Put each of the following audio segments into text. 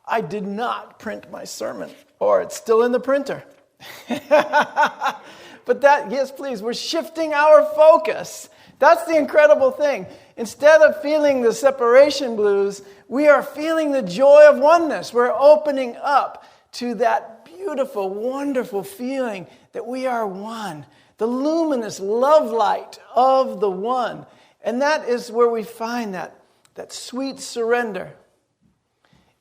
I did not print my sermon, or it's still in the printer. But yes, please, we're shifting our focus. That's the incredible thing. Instead of feeling the separation blues, we are feeling the joy of oneness. We're opening up to that beautiful, wonderful feeling that we are one. The luminous love light of the one. And that is where we find that sweet surrender.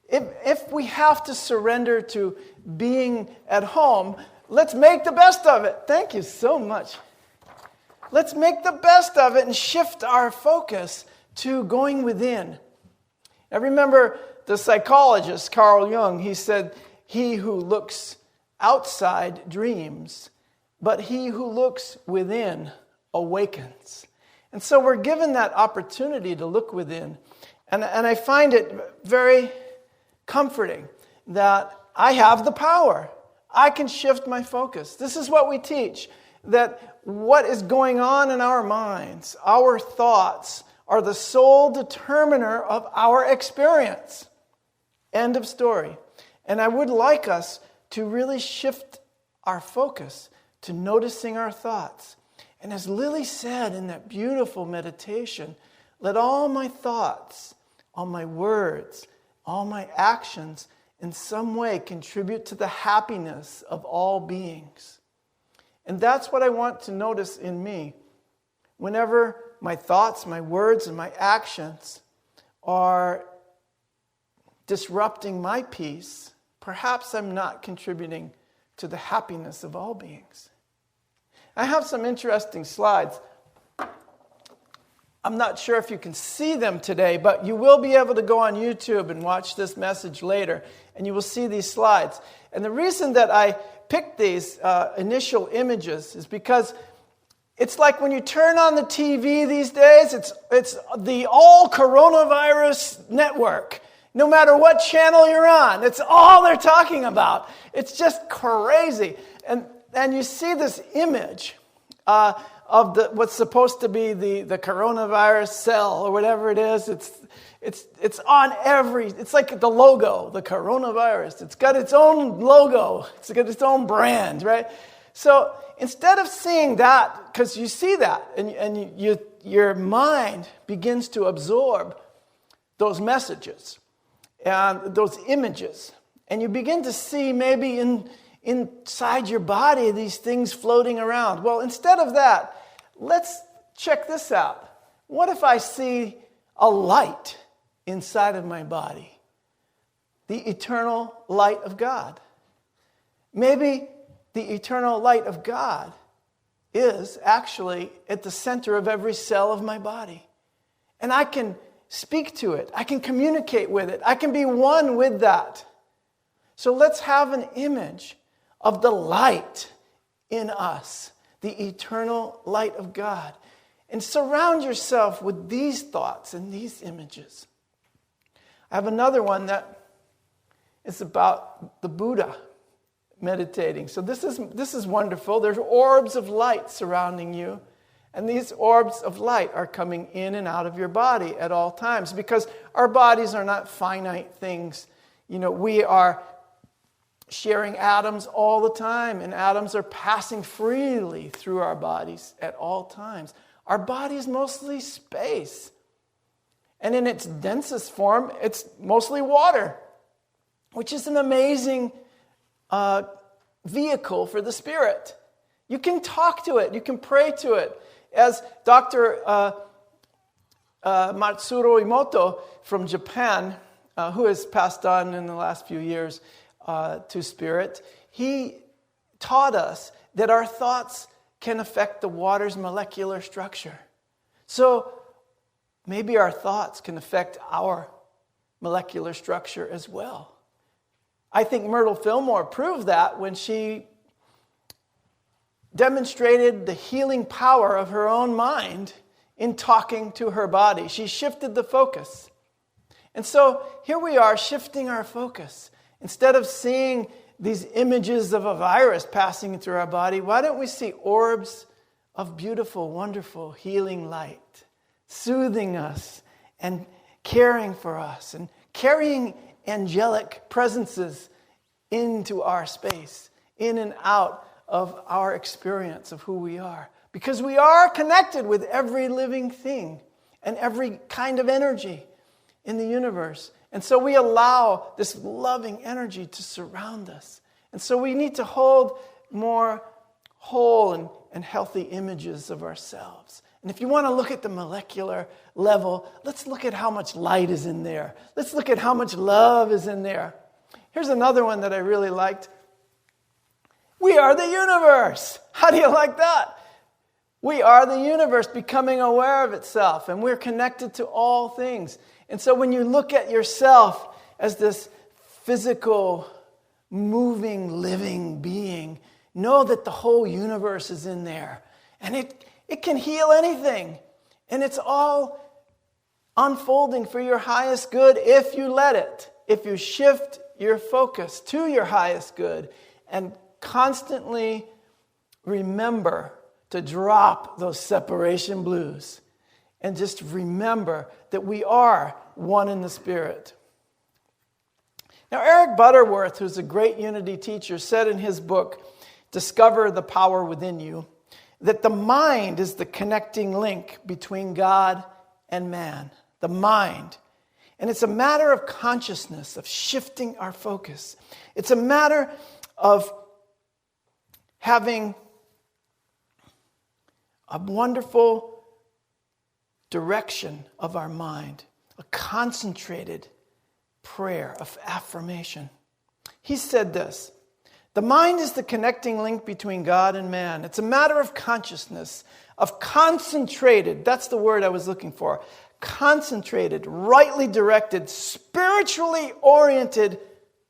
If we have to surrender to being at home, let's make the best of it. Thank you so much. Let's make the best of it and shift our focus to going within. I remember the psychologist Carl Jung. He said, "He who looks outside dreams, but he who looks within awakens." And so we're given that opportunity to look within. And I find it very comforting that I have the power. I can shift my focus. This is what we teach, that what is going on in our minds, our thoughts, are the sole determiner of our experience. End of story. And I would like us to really shift our focus to noticing our thoughts. And as Lily said in that beautiful meditation, let all my thoughts, all my words, all my actions in some way contribute to the happiness of all beings. And that's what I want to notice in me. Whenever my thoughts, my words, and my actions are disrupting my peace, perhaps I'm not contributing to the happiness of all beings. I have some interesting slides. I'm not sure if you can see them today, but you will be able to go on YouTube and watch this message later, and you will see these slides. And the reason that I picked these initial images is because it's like when you turn on the TV these days, it's the all coronavirus network. No matter what channel you're on, it's all they're talking about. It's just crazy. And you see this image of what's supposed to be the coronavirus cell or whatever it is. It's on it's like the logo, the coronavirus. It's got its own logo. It's got its own brand, right? So instead of seeing that, because you see that, and your mind begins to absorb those messages and those images, and you begin to see maybe inside your body these things floating around. Well, instead of that, let's check this out. What if I see a light inside of my body? The eternal light of God. Maybe the eternal light of God is actually at the center of every cell of my body. And I can speak to it. I can communicate with it. I can be one with that. So let's have an image of the light in us, the eternal light of God. And surround yourself with these thoughts and these images. I have another one that is about the Buddha meditating. So this is wonderful. There's orbs of light surrounding you. And these orbs of light are coming in and out of your body at all times, because our bodies are not finite things. You know, we are sharing atoms all the time, and atoms are passing freely through our bodies at all times. Our body is mostly space. And in its densest form, it's mostly water, which is an amazing vehicle for the spirit. You can talk to it. You can pray to it. As Dr. Matsuro Emoto from Japan, who has passed on in the last few years to spirit, he taught us that our thoughts can affect the water's molecular structure. So maybe our thoughts can affect our molecular structure as well. I think Myrtle Fillmore proved that when she demonstrated the healing power of her own mind in talking to her body. She shifted the focus. And so here we are shifting our focus. Instead of seeing these images of a virus passing through our body, why don't we see orbs of beautiful, wonderful, healing light, soothing us and caring for us and carrying angelic presences into our space, in and out of our experience of who we are. Because we are connected with every living thing and every kind of energy in the universe. And so we allow this loving energy to surround us. And so we need to hold more whole and healthy images of ourselves. And if you want to look at the molecular level, let's look at how much light is in there. Let's look at how much love is in there. Here's another one that I really liked. We are the universe. How do you like that? We are the universe becoming aware of itself, and we're connected to all things. And so when you look at yourself as this physical, moving, living being, know that the whole universe is in there. And it can heal anything. And it's all unfolding for your highest good if you let it. If you shift your focus to your highest good and constantly remember to drop those separation blues and just remember that we are one in the Spirit. Now, Eric Butterworth, who's a great unity teacher, said in his book, Discover the Power Within You, that the mind is the connecting link between God and man. The mind. And it's a matter of consciousness, of shifting our focus. It's a matter of having a wonderful direction of our mind, a concentrated prayer of affirmation. He said this, the mind is the connecting link between God and man. It's a matter of consciousness, of concentrated, that's the word I was looking for, concentrated, rightly directed, spiritually oriented,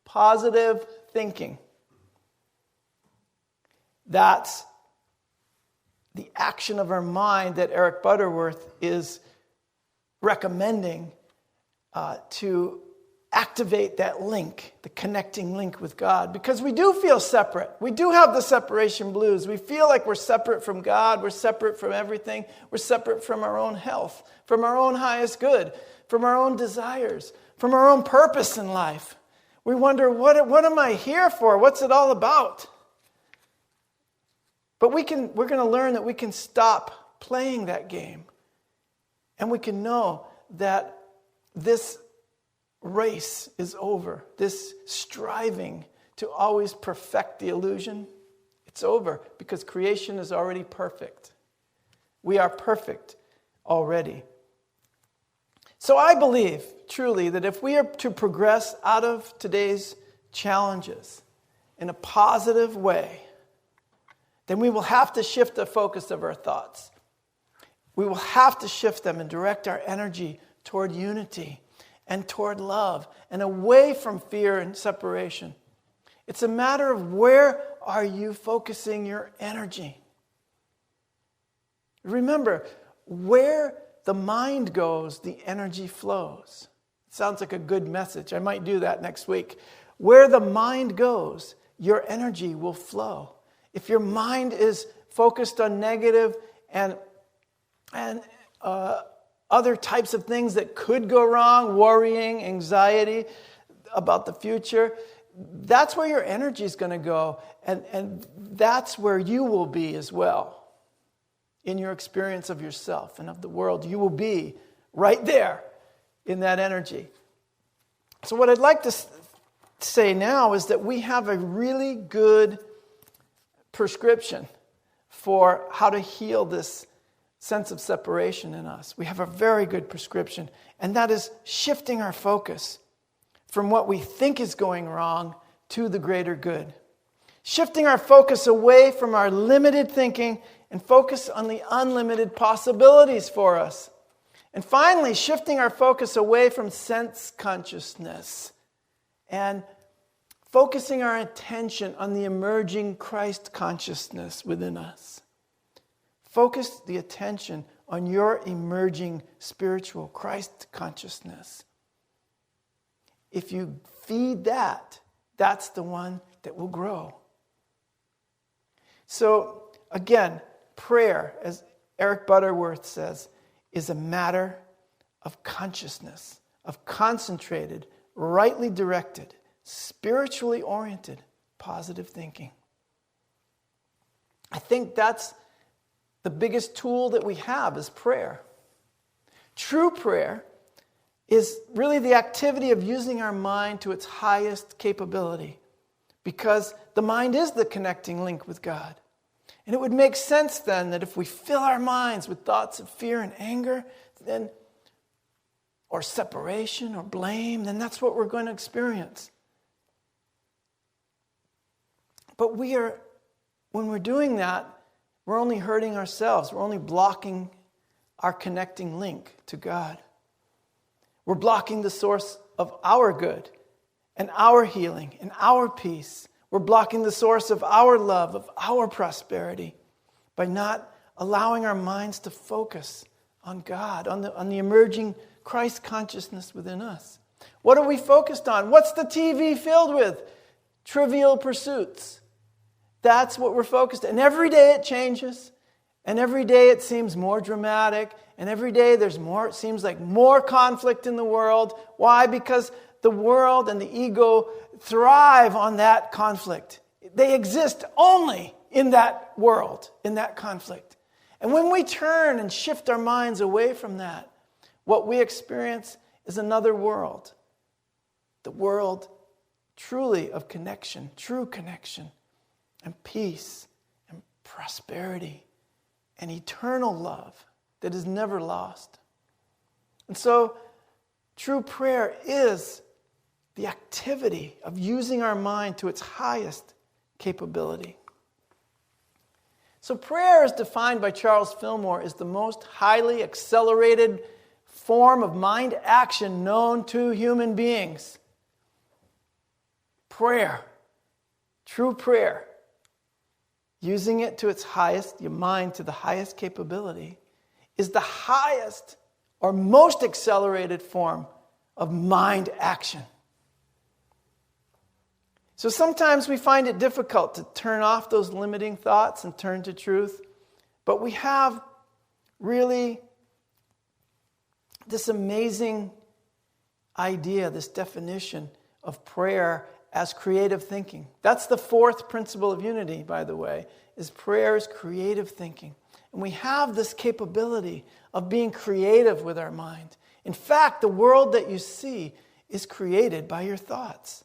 positive thinking. That's the action of our mind that Eric Butterworth is recommending to activate that link, the connecting link with God. Because we do feel separate. We do have the separation blues. We feel like we're separate from God. We're separate from everything. We're separate from our own health, from our own highest good, from our own desires, from our own purpose in life. We wonder, what am I here for? What's it all about? But we're going to learn that we can stop playing that game. And we can know that this race is over. This striving to always perfect the illusion, it's over because creation is already perfect. We are perfect already. So I believe truly that if we are to progress out of today's challenges in a positive way, then we will have to shift the focus of our thoughts. We will have to shift them and direct our energy toward unity and toward love and away from fear and separation. It's a matter of where are you focusing your energy. Remember, where the mind goes, the energy flows. It sounds like a good message. I might do that next week. Where the mind goes, your energy will flow. If your mind is focused on negative and other types of things that could go wrong, worrying, anxiety about the future, that's where your energy is going to go. And that's where you will be as well. In your experience of yourself and of the world, you will be right there in that energy. So what I'd like to say now is that we have a really good prescription for how to heal this sense of separation in us. We have a very good prescription, and that is shifting our focus from what we think is going wrong to the greater good. Shifting our focus away from our limited thinking and focus on the unlimited possibilities for us. And finally, shifting our focus away from sense consciousness and focusing our attention on the emerging Christ consciousness within us. Focus the attention on your emerging spiritual Christ consciousness. If you feed that, that's the one that will grow. So, again, prayer, as Eric Butterworth says, is a matter of consciousness, of concentrated, rightly directed, spiritually oriented, positive thinking. I think that's the biggest tool that we have is prayer. True prayer is really the activity of using our mind to its highest capability, because the mind is the connecting link with God. And it would make sense then that if we fill our minds with thoughts of fear and anger, then, or separation or blame, then that's what we're going to experience. But when we're doing that, we're only hurting ourselves. We're only blocking our connecting link to God. We're blocking the source of our good and our healing and our peace. We're blocking the source of our love, of our prosperity, by not allowing our minds to focus on God, on the emerging Christ consciousness within us. What are we focused on? What's the TV filled with? Trivial pursuits. That's what we're focused on. And every day it changes. And every day it seems more dramatic. And every day it seems like more conflict in the world. Why? Because the world and the ego thrive on that conflict. They exist only in that world, in that conflict. And when we turn and shift our minds away from that, what we experience is another world. The world truly of connection, true connection, and peace, and prosperity, and eternal love that is never lost. And so, true prayer is the activity of using our mind to its highest capability. So prayer is defined by Charles Fillmore as the most highly accelerated form of mind action known to human beings. Prayer, true prayer, using it to its highest, your mind to the highest capability, is the highest or most accelerated form of mind action. So sometimes we find it difficult to turn off those limiting thoughts and turn to truth. But we have really this amazing idea, this definition of prayer as creative thinking. That's the fourth principle of unity, by the way, is prayer is creative thinking. And we have this capability of being creative with our mind. In fact, the world that you see is created by your thoughts.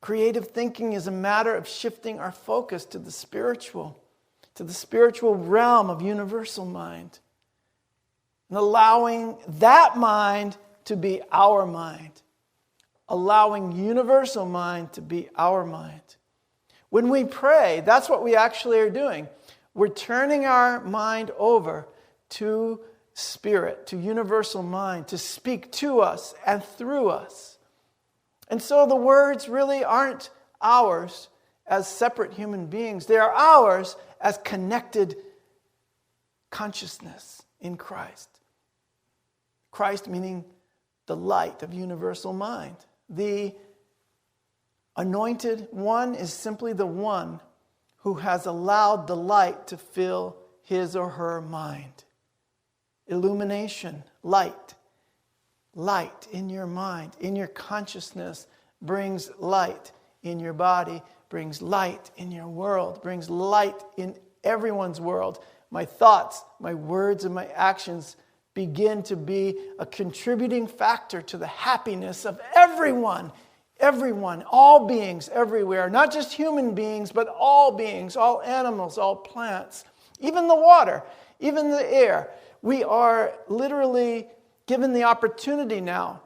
Creative thinking is a matter of shifting our focus to the spiritual realm of universal mind, and allowing that mind to be our mind, allowing universal mind to be our mind. When we pray, that's what we actually are doing. We're turning our mind over to Spirit, to universal mind, to speak to us and through us. And so the words really aren't ours as separate human beings. They are ours as connected consciousness in Christ. Christ meaning the light of universal mind. The anointed one is simply the one who has allowed the light to fill his or her mind. Illumination, light. Light in your mind, in your consciousness, brings light in your body, brings light in your world, brings light in everyone's world. My thoughts, my words, and my actions begin to be a contributing factor to the happiness of everyone, all beings everywhere, not just human beings, but all beings, all animals, all plants, even the water, even the air. We are literally given the opportunity now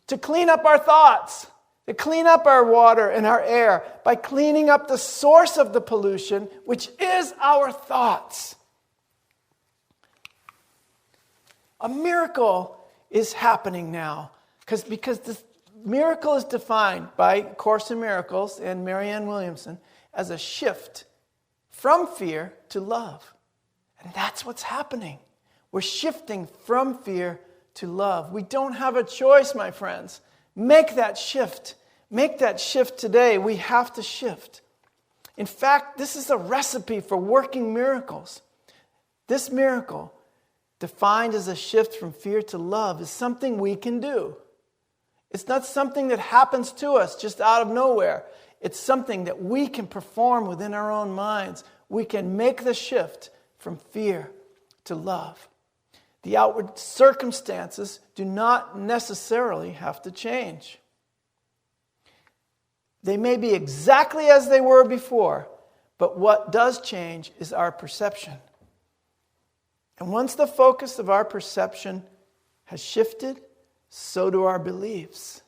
to clean up our thoughts, to clean up our water and our air by cleaning up the source of the pollution, which is our thoughts. A miracle is happening now because this miracle is defined by Course in Miracles and Marianne Williamson as a shift from fear to love. And that's what's happening. We're shifting from fear to love. We don't have a choice, my friends. Make that shift. Make that shift today. We have to shift. In fact, this is a recipe for working miracles. This miracle, defined as a shift from fear to love, is something we can do. It's not something that happens to us just out of nowhere. It's something that we can perform within our own minds. We can make the shift from fear to love. The outward circumstances do not necessarily have to change. They may be exactly as they were before, but what does change is our perception. And once the focus of our perception has shifted, so do our beliefs,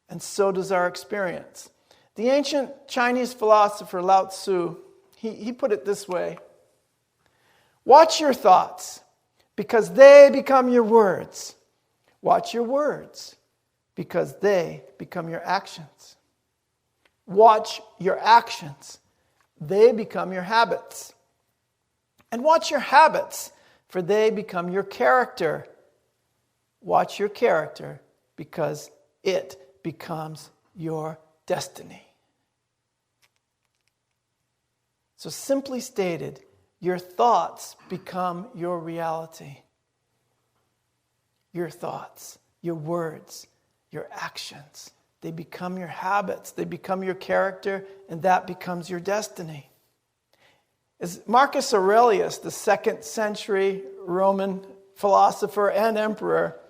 and so does our experience. The ancient Chinese philosopher Lao Tzu, he put it this way: watch your thoughts, because they become your words. Watch your words, because they become your actions. Watch your actions, they become your habits. And watch your habits, for they become your character. Watch your character, because it becomes your destiny. So simply stated, your thoughts become your reality. Your thoughts, your words, your actions, they become your habits, they become your character, and that becomes your destiny. As Marcus Aurelius, the 2nd century Roman philosopher and emperor,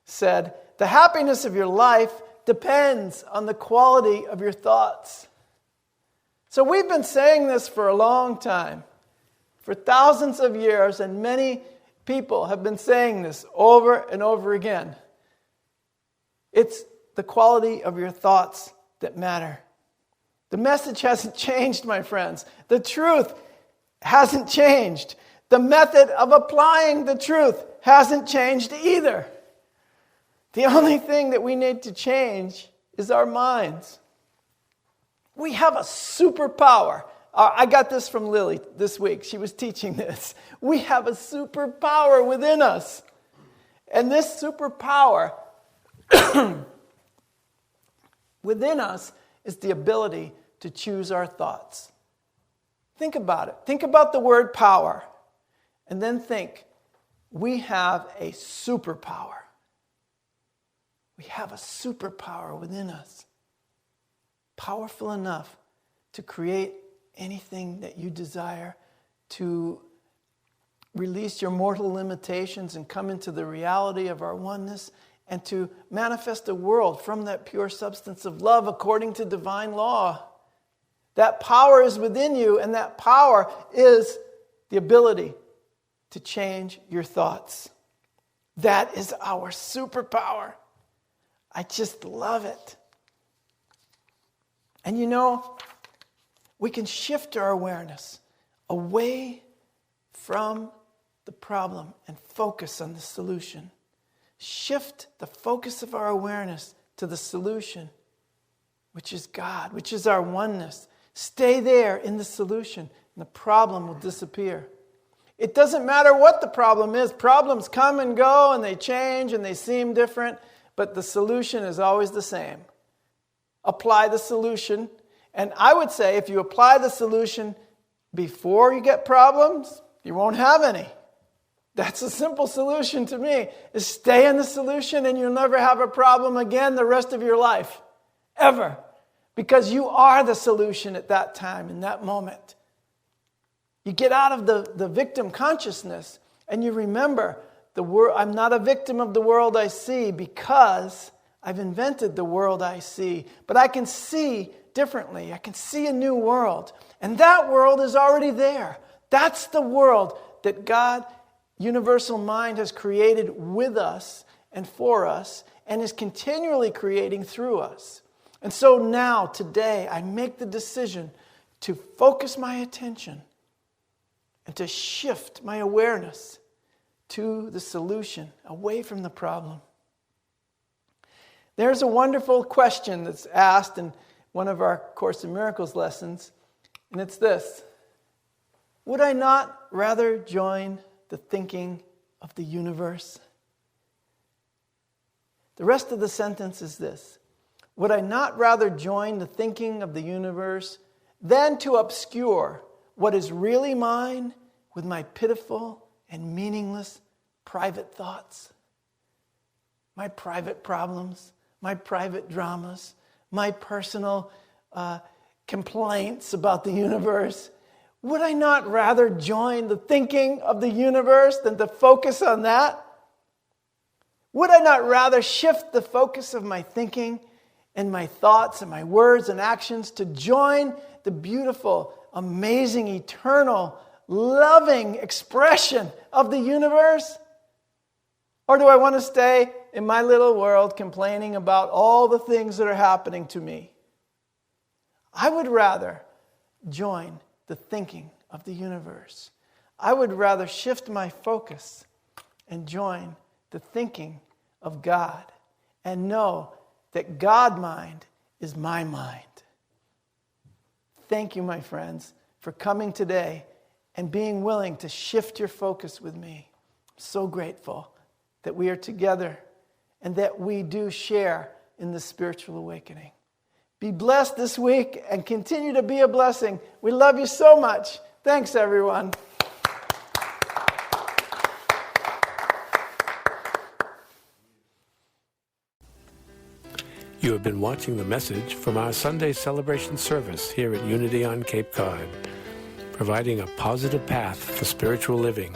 said, the happiness of your life depends on the quality of your thoughts. So we've been saying this for a long time, for thousands of years, and many people have been saying this over and over again. It's the quality of your thoughts that matter. The message hasn't changed, my friends. The truth hasn't changed. The method of applying the truth hasn't changed either. The only thing that we need to change is our minds. We have a superpower. I got this from Lily this week. She was teaching this. We have a superpower within us. And this superpower within us is the ability to choose our thoughts. Think about it. Think about the word power. And then think, we have a superpower. We have a superpower within us. Powerful enough to create anything that you desire, to release your mortal limitations and come into the reality of our oneness, and to manifest a world from that pure substance of love according to divine law. That power is within you, and that power is the ability to change your thoughts. That is our superpower. I just love it. And you know, we can shift our awareness away from the problem and focus on the solution. Shift the focus of our awareness to the solution, which is God, which is our oneness. Stay there in the solution, and the problem will disappear. It doesn't matter what the problem is. Problems come and go, and they change, and they seem different, but the solution is always the same. Apply the solution. And I would say if you apply the solution before you get problems, you won't have any. That's a simple solution to me, is stay in the solution and you'll never have a problem again the rest of your life. Ever. Because you are the solution at that time, in that moment. You get out of the victim consciousness and you remember, I'm not a victim of the world I see because I've invented the world I see. But I can see differently. I can see a new world. And that world is already there. That's the world that God, Universal Mind, has created with us and for us and is continually creating through us. And so now, today, I make the decision to focus my attention and to shift my awareness to the solution, away from the problem. There's a wonderful question that's asked in one of our Course in Miracles lessons, and it's this: would I not rather join the thinking of the universe? The rest of the sentence is this: would I not rather join the thinking of the universe than to obscure what is really mine with my pitiful and meaningless private thoughts, my private problems, my private dramas, my personal complaints about the universe? Would I not rather join the thinking of the universe than to focus on that? Would I not rather shift the focus of my thinking and my thoughts and my words and actions to join the beautiful, amazing, eternal, loving expression of the universe? Or do I want to stay in my little world complaining about all the things that are happening to me? I would rather join the thinking of the universe. I would rather shift my focus and join the thinking of God and know that God mind is my mind. Thank you, my friends, for coming today and being willing to shift your focus with me. I'm so grateful that we are together and that we do share in the spiritual awakening. Be blessed this week and continue to be a blessing. We love you so much. Thanks, everyone. You have been watching the message from our Sunday celebration service here at Unity on Cape Cod, providing a positive path for spiritual living.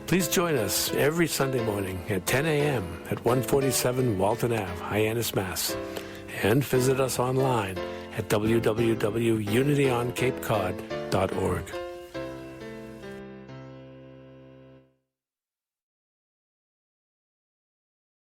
Please join us every Sunday morning at 10 a.m. at 147 Walton Ave, Hyannis, Mass. And visit us online at www.unityoncapecod.org.